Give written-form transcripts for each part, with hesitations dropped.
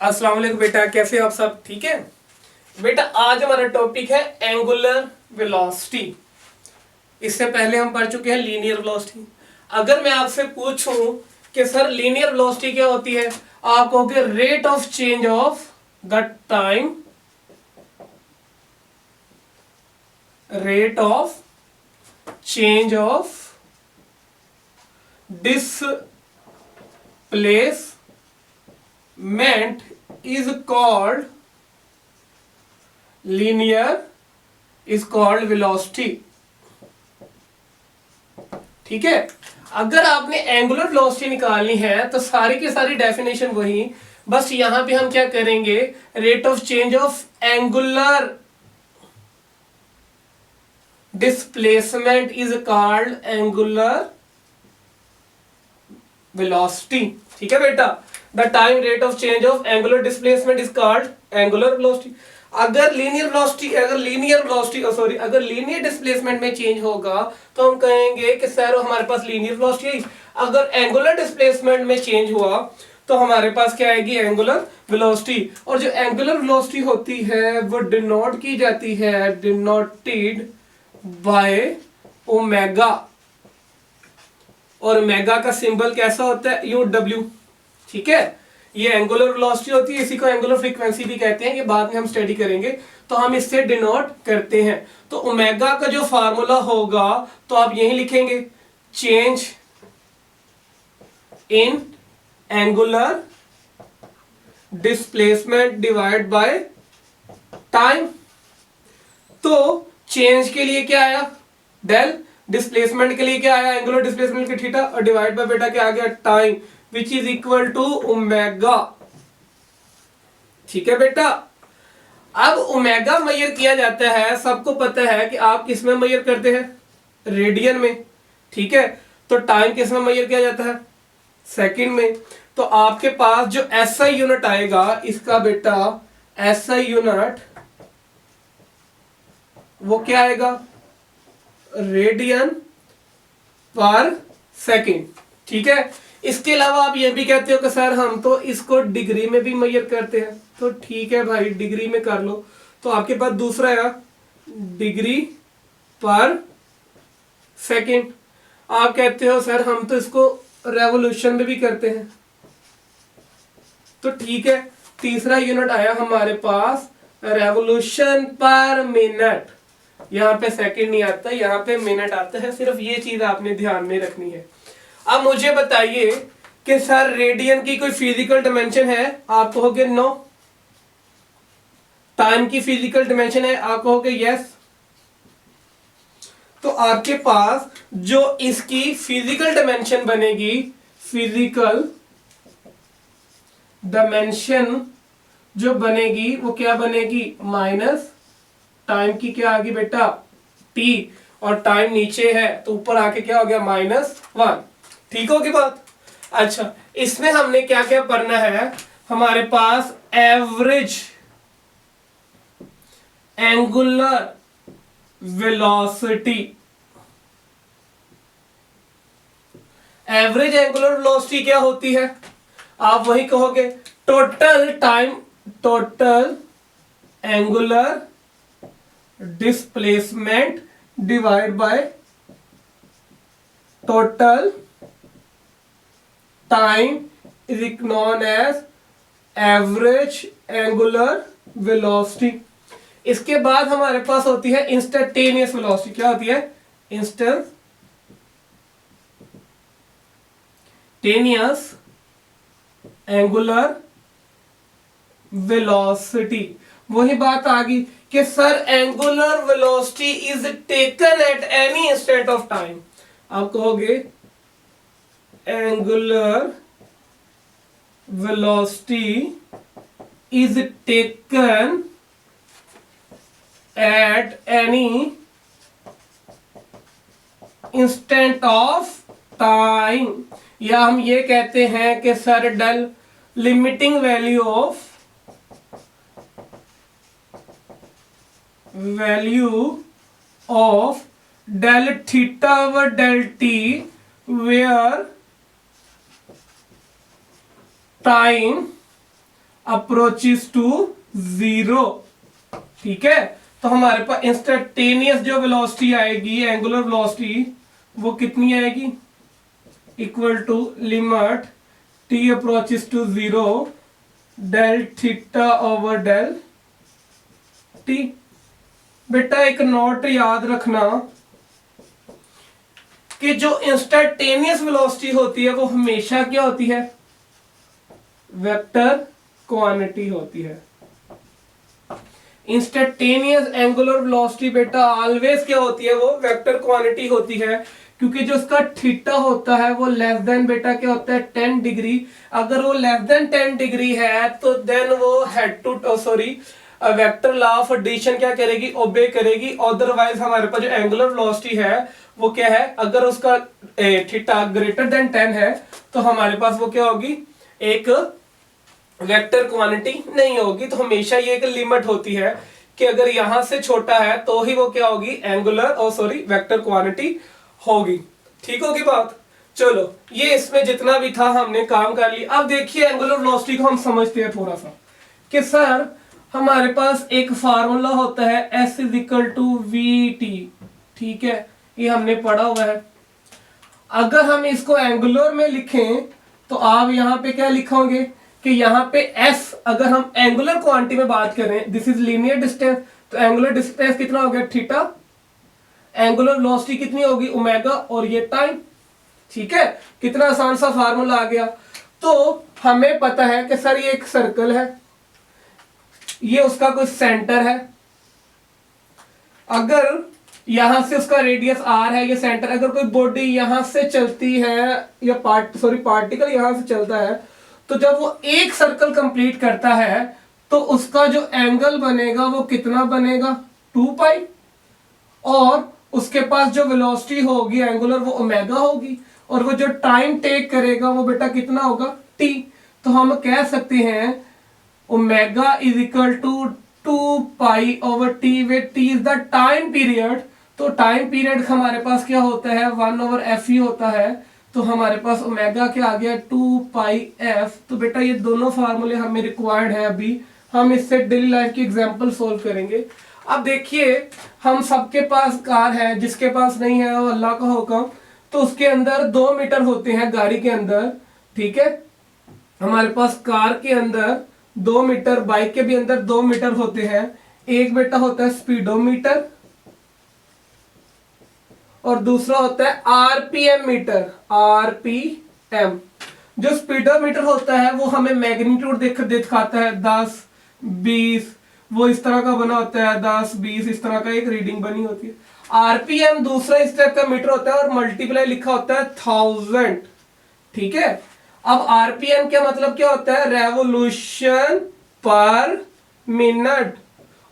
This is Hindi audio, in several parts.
अस्सलाम वालेकुम बेटा, कैसे हो आप सब? ठीक है बेटा। आज हमारा टॉपिक है एंगुलर वेलोसिटी। इससे पहले हम पढ़ चुके हैं लीनियर वेलोसिटी। अगर मैं आपसे पूछूं कि सर लीनियर वेलोसिटी क्या होती है, आप कहोगे rate of change of the time, rate of change of displacement is called linear, is called velocity। ठीक है। अगर आपने एंगुलर वेलोसिटी निकालनी है तो सारी की सारी डेफिनेशन वही, बस यहां पे हम क्या करेंगे, rate of change of angular displacement is called angular velocity. ठीक है बेटा। The time rate of change of angular displacement is called angular velocity. अगर लीनियर डिस्प्लेसमेंट में चेंज होगा तो हम कहेंगे कि सर हमारे पास लीनियर वेलोसिटी है। अगर एंगुलर डिस्प्लेसमेंट में चेंज हुआ तो हमारे पास क्या आएगी, एंगुलर वेलोसिटी। और जो एंगुलर वेलोसिटी होती है वो डिनोट की जाती है, डिनोटेड बाय ओमेगा। और ओमेगा का सिंबल कैसा होता है, यू डब्ल्यू। ठीक है। ये एंगुलर वेलोसिटी होती है, इसी को एंगुलर फ्रीक्वेंसी भी कहते हैं, ये बाद में हम स्टडी करेंगे। तो हम इससे डिनोट करते हैं। तो ओमेगा का जो फार्मूला होगा तो आप यही लिखेंगे, change in angular displacement divide by time. तो चेंज के लिए क्या आया, डेल। डिस्प्लेसमेंट के लिए क्या आया, एंगुलर डिस्प्लेसमेंट के थीटा। और डिवाइड बाय बेटा क्या आ गया, time, which is equal to omega. ठीक है बेटा। अब ओमेगा मेजर किया जाता है, सबको पता है कि आप किस में मेजर करते हैं, रेडियन में। ठीक है। तो टाइम किस में मेजर किया जाता है, सेकंड में। तो आपके पास जो एसआई यूनिट आएगा इसका बेटा, एसआई यूनिट वो क्या आएगा, रेडियन पर सेकंड। ठीक है। इसके अलावा आप ये भी कहते हो कि सर हम तो इसको डिग्री में भी मेजर करते हैं, तो ठीक है भाई, डिग्री में कर लो। तो आपके पास दूसरा आएगा डिग्री पर सेकंड। आप कहते हो सर हम तो इसको रेवोल्यूशन में भी करते हैं, तो ठीक है, तीसरा यूनिट आया हमारे पास रेवोल्यूशन पर मिनट। यहां पे सेकंड नहीं आता, यहां पे मिनट आता है। सिर्फ ये चीज आपने ध्यान में रखनी है। अब मुझे बताइए कि सर रेडियन की कोई फिजिकल डिमेंशन है, आप कहोगे नो। टाइम की फिजिकल डिमेंशन है, आप कहोगे यस। तो आपके पास जो इसकी फिजिकल डिमेंशन बनेगी, फिजिकल डिमेंशन जो बनेगी वो क्या बनेगी, माइनस टाइम की क्या आ गई बेटा, टी। और टाइम नीचे है तो ऊपर आके क्या हो गया, -1। ठीक होगी बात। अच्छा, इसमें हमने क्या क्या पढ़ना है, हमारे पास average angular velocity. Average angular velocity क्या होती है, आप वही कहोगे, total time, total angular displacement divide by total time is known as average angular velocity. इसके बाद हमारे पास होती है इंस्टेंटेनियस वेलोसिटी। क्या होती है, इंस्टेंटेनियस एंगुलर वेलोसिटी। वही बात आ गई कि sir angular velocity is taken at any instant of time. आप कहोगे angular velocity is taken at any instant of time. या हम ये कहते हैं कि sir del limiting value of del theta व del T where time approaches to 0, ठीक है। तो हमारे पास इंस्टेंटेनियस जो वेलोसिटी आएगी, एंगुलर वेलोसिटी, वो कितनी आएगी, equal to limit t approaches to 0 del theta over del t। बेटा एक नोट याद रखना कि जो इंस्टेंटेनियस वेलोसिटी होती है वो हमेशा क्या होती है, वेक्टर क्वांटिटी होती है। इंस्टेंटेनियस एंगुलर वेलोसिटी बेटा ऑलवेज क्या होती है, वो वेक्टर क्वांटिटी होती है, क्योंकि जो उसका थीटा होता है वो लेस देन बेटा क्या होता है 10 डिग्री। अगर वो लेस देन 10 डिग्री है तो देन वो head to sorry vector law of addition क्या करेगी, ओबे करेगी। अदरवाइज हमारे पास जो एंगुलर वेलोसिटी है वो क्या है, अगर उसका थीटा ग्रेटर देन 10 है तो हमारे पास वो क्या होगी, एक वेक्टर क्वांटिटी नहीं होगी। तो हमेशा ये एक लिमिट होती है कि अगर यहां से छोटा है तो ही वो क्या होगी, एंगुलर और सॉरी वेक्टर क्वांटिटी होगी। ठीक होगी बात। चलो ये इसमें जितना भी था हमने काम कर लिया। अब देखिए एंगुलर वेलोसिटी को हम समझते हैं थोड़ा सा कि सर हमारे पास एक फार्मूला होता है S is equal to V T, ठीक है, ये हमने पढ़ा हुआ है। अगर हम इसको एंगुलर में लिखें तो आप यहां पे क्या लिखोगे कि यहाँ पे S, अगर हम एंगुलर क्वांटिटी में बात करें, दिस इज लीनियर डिस्टेंस, तो एंगुलर डिस्टेंस कितना हो गया, थीटा। एंगुलर वेलोसिटी कितनी होगी, ओमेगा, और ये टाइम। ठीक है, कितना आसान सा फार्मूला आ गया। तो हमें पता है कि सर ये एक सर्कल है, ये उसका कोई सेंटर है, अगर यहां से उसका रेडियस r है, ये सेंटर। अगर कोई बॉडी यहां से चलती है या पार्टिकल यहां से चलता है, तो जब वो एक सर्कल कंप्लीट करता है तो उसका जो एंगल बनेगा वो कितना बनेगा, 2 पाई, और उसके पास जो वेलोसिटी होगी एंगुलर वो ओमेगा होगी, और वो जो टाइम टेक करेगा वो बेटा कितना होगा, t। तो हम कह सकते हैं omega is equal to 2 pi over t, where t is the time period. तो टाइम पीरियड हमारे पास क्या होता है, 1 ओवर एफ ही होता है। तो हमारे पास ओमेगा क्या आ गया, 2 पाई एफ। तो बेटा ये दोनों फार्मूले हमें रिक्वायर्ड है, अभी हम इससे डेली लाइफ की एग्जांपल सोल्व करेंगे। अब देखिए हम सबके पास कार है, जिसके पास नहीं है वो अल्लाह का हुक्म। तो उसके अंदर 2 मीटर होते हैं गाड़ी के अंदर, ठीक है। हमारे पास कार के अंदर 2 मीटर, बाइक के भी अंदर 2 मीटर होते हैं। एक बेटा होता है स्पीडोमीटर और दूसरा होता है आरपीएम मीटर, आरपीएम। जो स्पीडोमीटर होता है वो हमें मैग्नीट्यूड दिखाता है 10, 20, वो इस तरह का बना होता है, 10, 20 इस तरह का एक रीडिंग बनी होती है। आरपीएम दूसरा इस टाइप का मीटर होता है और मल्टीप्लाई लिखा होता है 1000, ठीक है। अब आरपीएम क्या मतलब क्या होता है, रेवोल्यूशन पर मिनट,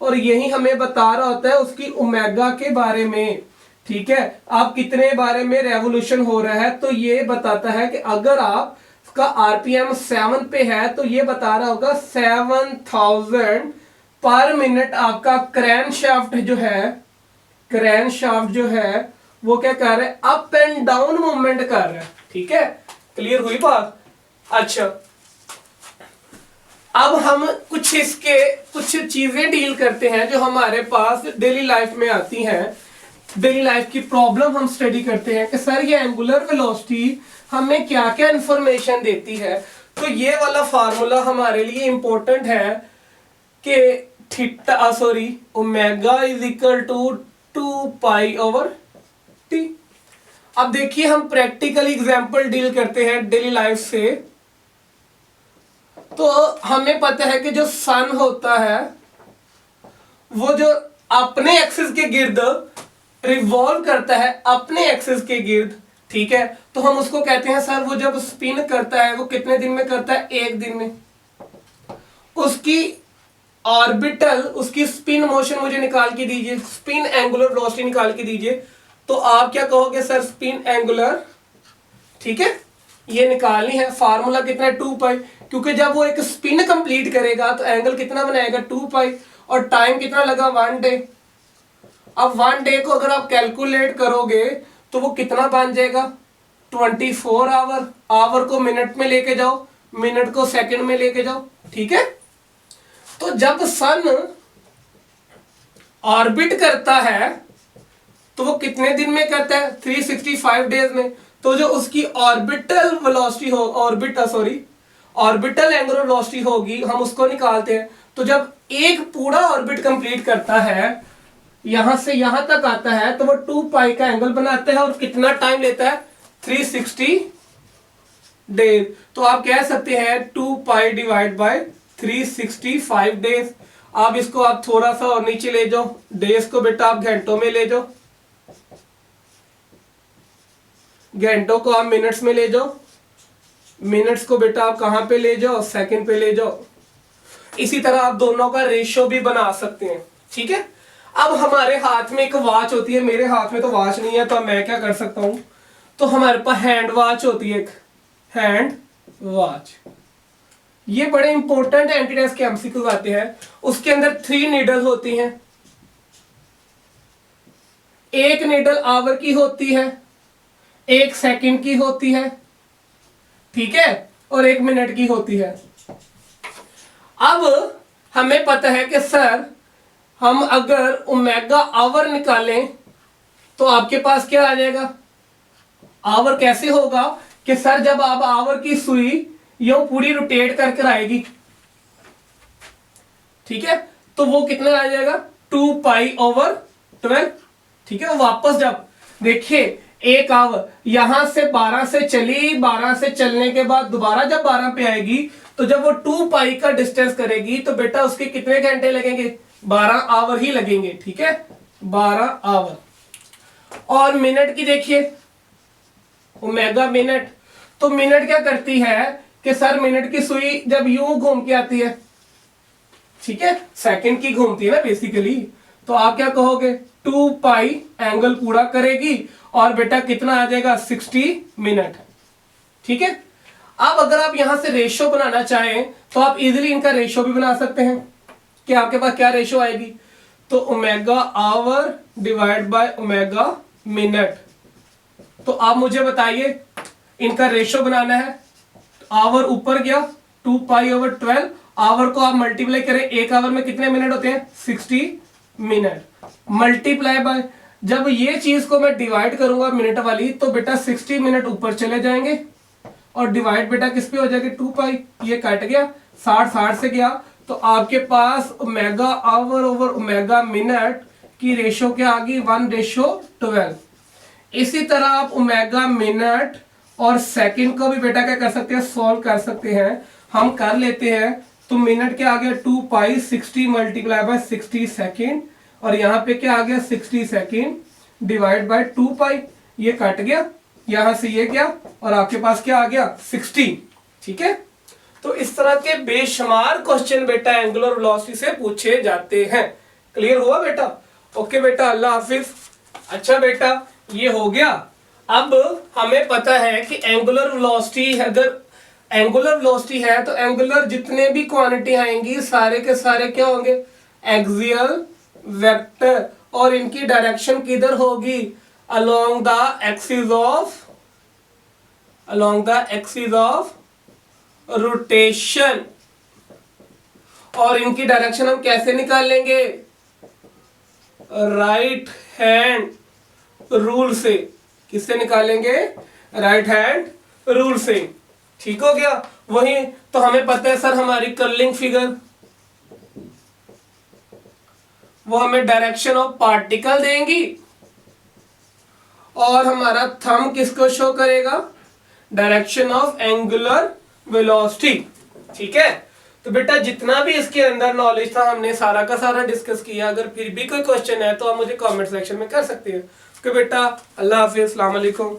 और यही हमें बता रहा होता है उसकी ओमेगा के बारे में, ठीक है। आप कितने बारे में रेवोल्यूशन हो रहा है, तो ये बताता है कि अगर आप का आरपीएम 7 पे है तो ये बता रहा होगा 7000 पर मिनट आपका क्रैन शाफ्ट जो है, क्रैन शाफ्ट जो है वो क्या कर रहा है, अप एंड डाउन मूवमेंट कर रहा है, ठीक है। क्लियर हुई बात। अच्छा अब हम कुछ इसके कुछ चीजें डील करते हैं जो हमारे पास डेली लाइफ में आती हैं। डेली लाइफ की प्रॉब्लम हम स्टडी करते हैं कि सर ये एंगुलर वेलोसिटी हमें क्या क्या इंफॉर्मेशन देती है। तो ये वाला फार्मूला हमारे लिए इंपॉर्टेंट है कि theta sorry omega is equal to 2 pi over T. अब देखिए हम प्रैक्टिकल एग्जांपल डील करते हैं डेली लाइफ से। तो हमें पता है कि जो सन होता है वो जो अपने एक्सिस के गिर्द रिवॉल्व करता है, अपने एक्सिस के गिर्द, ठीक है। तो हम उसको कहते हैं सर वो जब स्पिन करता है वो कितने दिन में करता है, 1 दिन में। उसकी ऑर्बिटल, उसकी स्पिन मोशन मुझे निकाल के दीजिए, स्पिन एंगुलर वेलोसिटी निकाल के दीजिए। तो आप क्या कहोगे सर, स्पिन एंगुलर, ठीक है, ये निकालनी है। फार्मूला कितना है, 2 पाई, क्योंकि जब वो एक स्पिन कंप्लीट करेगा तो एंगल कितना बनाएगा, 2 पाई, और टाइम कितना लगा, 1 डे। अब 1 डे को अगर आप कैलकुलेट करोगे तो वो कितना बन जाएगा, 24 आवर। आवर को मिनट में लेके जाओ, मिनट को सेकंड में लेके जाओ, ठीक है। तो जब सन ऑर्बिट करता है तो वो कितने दिन में करता है? 365 डेज में। तो जो उसकी ऑर्बिटल वेलोसिटी हो, ऑर्बिटल एंगुलर वेलोसिटी होगी, हम उसको निकालते हैं। तो जब एक पूरा ऑर्बिट कंप्लीट करता है, यहां से यहां तक आता है, तो वो 2 पाई का एंगल बनाता है और कितना टाइम लेता है? 360 डेज। तो आप कह सकते हैं 2 पाई डिवाइड बाय 365 डेज। आप इसको आप थोड़ा सा और नीचे ले जाओ, डेज को बेटा आप घंटों में ले जाओ, घंटों को आप मिनट्स में ले जाओ, मिनट्स को बेटा आप कहां पे ले जाओ? सेकंड पे ले जाओ। इसी तरह आप दोनों का रेशियो भी बना सकते हैं। ठीक है, अब हमारे हाथ में एक वॉच होती है, मेरे हाथ में तो वॉच नहीं है, तो मैं क्या कर सकता हूं? तो हमारे पास हैंड वॉच होती है, एक हैंड वॉच। ये बड़े इंपॉर्टेंट एंटीडेस के एमसीक्यू आते हैं। उसके अंदर 3 नीडल होती हैं। एक नीडल आवर की होती है, एक सेकंड की होती है, ठीक है, और 1 मिनट की होती है। अब हमें पता है कि सर हम अगर ओमेगा आवर निकालें तो आपके पास क्या आ जाएगा? आवर कैसे होगा कि सर जब आप आवर की सुई यो पूरी रोटेट करके आएगी, ठीक है, तो वो कितना आ जाएगा? 2 पाई ओवर 12। ठीक है, वापस जब देखिए एक आवर यहां से 12 से चली, 12 से चलने के बाद दोबारा जब 12 पे आएगी, तो जब वो 2 पाई का डिस्टेंस करेगी तो बेटा उसके कितने घंटे लगेंगे? 12 आवर ही लगेंगे। ठीक है, 12 आवर। और मिनट की देखिए, ओमेगा मिनट। तो मिनट क्या करती है कि सर मिनट की सुई जब यूं घूम के आती है, ठीक है, सेकंड की घूमती है ना बेसिकली, तो आप क्या कहोगे? 2 पाई एंगल पूरा करेगी और बेटा कितना आ जाएगा? 60 मिनट। ठीक है, अब अगर आप यहां से रेशियो बनाना चाहें तो आप इजीली इनका रेशियो भी बना सकते हैं कि आपके पास क्या रेशियो आएगी? तो omega hour divide by omega minute. तो आप मुझे बताइए, इनका रेशियो बनाना है। आवर ऊपर गया, 2 पाई ओवर 12, आवर को आप मल्टीप्लाई करें, एक आवर में कितने मिनट होते हैं? 60 मिनट। मल्टीप्लाई बाय, जब ये चीज को मैं डिवाइड करूंगा मिनट वाली, तो बेटा 60 मिनट ऊपर चले जाएंगे और डिवाइड बेटा किस पे हो जाएगी? 2 पाई। ये कट गया, 60 से गया, तो आपके पास omega hour over omega minute की रेशियो क्या आ गई? 1:12। इसी तरह आप ओमेगा मिनट और सेकंड को भी बेटा क्या कर सकते हैं? सॉल्व कर सकते हैं। हम कर लेते हैं। तो मिनट क्या आ गया? 2 पाई 60 मल्टीप्लाई बाय 60 सेकेंड, और यहां पे क्या आ गया? 60 सेकेंड डिवाइड बाय 2 पाई। ये कट गया, यहां से ये गया, और आपके पास क्या आ गया? 60। ठीक है, तो इस तरह के बेशुमार क्वेश्चन बेटा एंगुलर वेलोसिटी से पूछे जाते हैं। क्लियर हुआ बेटा? ओके बेटा, अल्लाह हाफिज। अच्छा बेटा, ये हो गया। अब हमें पता है कि एंगुलर वेलोसिटी, अगर एंगुलर वेलोसिटी है तो एंगुलर जितने भी क्वांटिटी आएंगी सारे के सारे क्या होंगे? Axial vector. और इनकी डायरेक्शन किधर होगी? Along the axis of rotation. और इनकी डायरेक्शन हम कैसे निकाल लेंगे? राइट हैंड रूल से। किससे निकालेंगे? राइट हैंड रूल से। ठीक हो गया? वही तो हमें पता है सर, हमारी कर्लिंग फिगर वो हमें डायरेक्शन ऑफ पार्टिकल देंगी, और हमारा थंब किसको शो करेगा? Direction of angular velocity. ठीक है, तो बेटा जितना भी इसके अंदर नॉलेज था हमने सारा का सारा डिस्कस किया। अगर फिर भी कोई क्वेश्चन है तो आप मुझे कमेंट सेक्शन में कर सकते हैं। ओके बेटा, अल्लाह हाफिज, अस्सलाम वालेकुम।